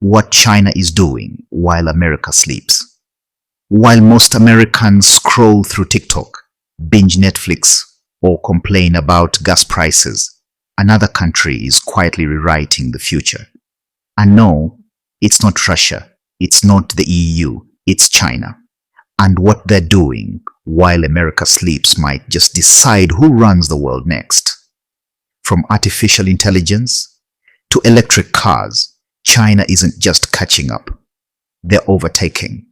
What China is doing while America sleeps. While most Americans scroll through TikTok, binge Netflix, or complain about gas prices, another country is quietly rewriting the future. And no, it's not Russia, it's not the EU, it's China. And what they're doing while America sleeps might just decide who runs the world next. From artificial intelligence to electric cars, China isn't just catching up, they're overtaking.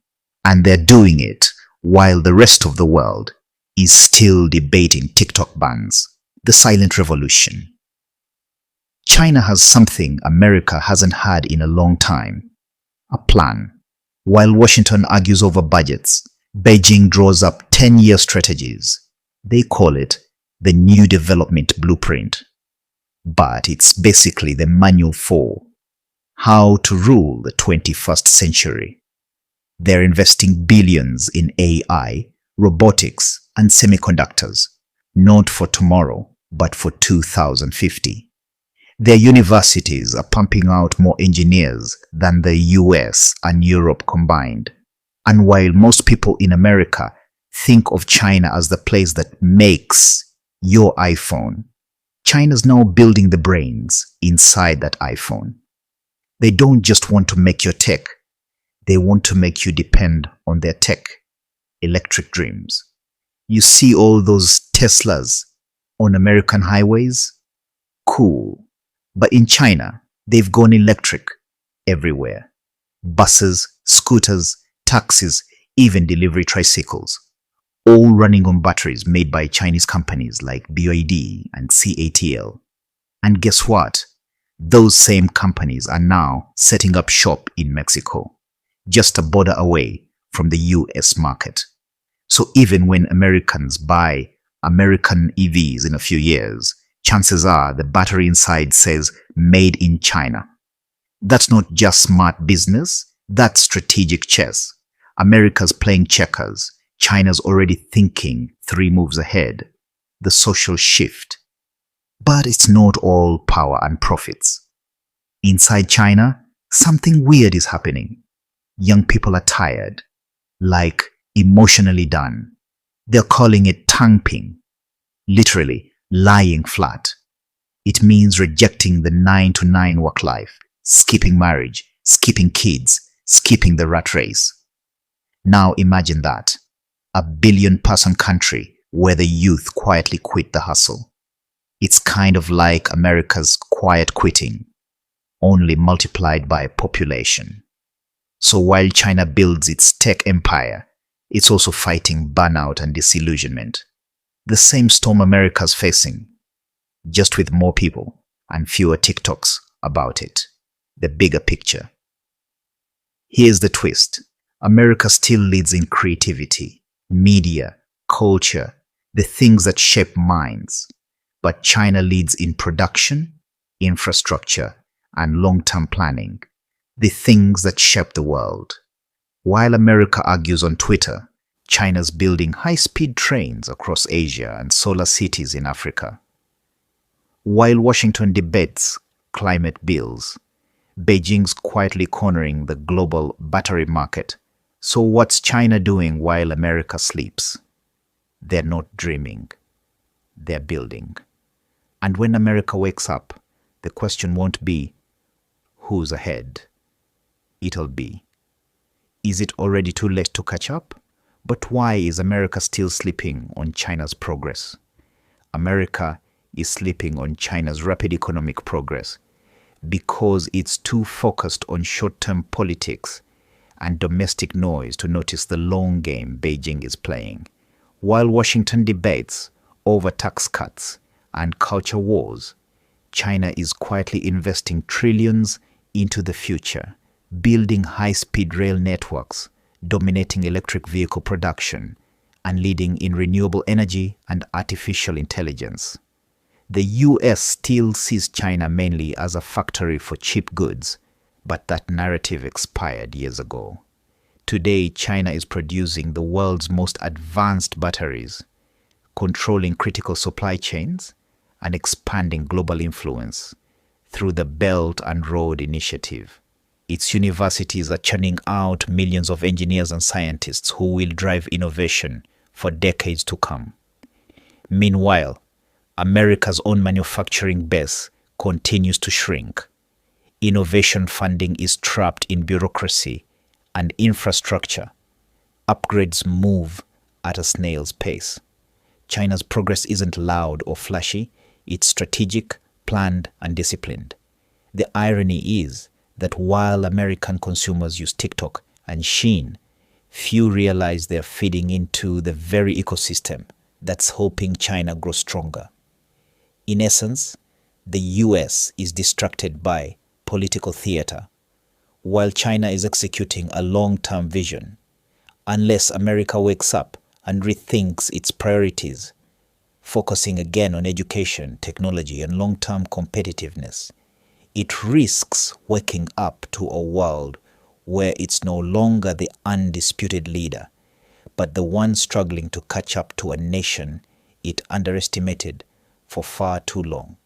And they're doing it while the rest of the world is still debating TikTok bans, the silent revolution. China has something America hasn't had in a long time, a plan. While Washington argues over budgets, Beijing draws up 10-year strategies. They call it the New Development Blueprint. But it's basically the manual for how to rule the 21st century. They're investing billions in AI, robotics, and semiconductors, not for tomorrow, but for 2050. Their universities are pumping out more engineers than the US and Europe combined. And while most people in America think of China as the place that makes your iPhone, China's now building the brains inside that iPhone. They don't just want to make your tech, they want to make you depend on their tech, electric dreams. You see all those Teslas on American highways? Cool. But in China, they've gone electric everywhere. Buses, scooters, taxis, even delivery tricycles, all running on batteries made by Chinese companies like BYD and CATL. And guess what? Those same companies are now setting up shop in Mexico, just a border away from the US market. So even when Americans buy American EVs in a few years, chances are the battery inside says made in China. That's not just smart business, that's strategic chess. America's playing checkers. China's already thinking 3 moves ahead. The social shift. But it's not all power and profits. Inside China, something weird is happening. Young people are tired, like emotionally done. They're calling it Tang Ping, literally lying flat. It means rejecting the 9 to 9 work life, skipping marriage, skipping kids, skipping the rat race. Now imagine that, a billion-person country where the youth quietly quit the hustle. It's kind of like America's quiet quitting, only multiplied by population. So while China builds its tech empire, it's also fighting burnout and disillusionment. The same storm America's facing, just with more people and fewer TikToks about it. The bigger picture. Here's the twist. America still leads in creativity, media, culture, the things that shape minds. But China leads in production, infrastructure, and long-term planning, the things that shape the world. While America argues on Twitter, China's building high-speed trains across Asia and solar cities in Africa. While Washington debates climate bills, Beijing's quietly cornering the global battery market. So what's China doing while America sleeps? They're not dreaming. They're building. And when America wakes up, the question won't be, who's ahead? It'll be, is it already too late to catch up? But why is America still sleeping on China's progress? America is sleeping on China's rapid economic progress because it's too focused on short-term politics and domestic noise to notice the long game Beijing is playing. While Washington debates over tax cuts and culture wars, China is quietly investing trillions into the future, building high-speed rail networks, dominating electric vehicle production, and leading in renewable energy and artificial intelligence. The US still sees China mainly as a factory for cheap goods, but that narrative expired years ago. Today, China is producing the world's most advanced batteries, controlling critical supply chains, and expanding global influence through the Belt and Road Initiative. Its universities are churning out millions of engineers and scientists who will drive innovation for decades to come. Meanwhile, America's own manufacturing base continues to shrink. Innovation funding is trapped in bureaucracy and infrastructure. Upgrades move at a snail's pace. China's progress isn't loud or flashy, it's strategic, planned, and disciplined. The irony is that while American consumers use TikTok and Shein, few realize they're feeding into the very ecosystem that's helping China grow stronger. In essence, the US is distracted by political theater, while China is executing a long-term vision. Unless America wakes up and rethinks its priorities, focusing again on education, technology, and long-term competitiveness, it risks waking up to a world where it's no longer the undisputed leader, but the one struggling to catch up to a nation it underestimated for far too long.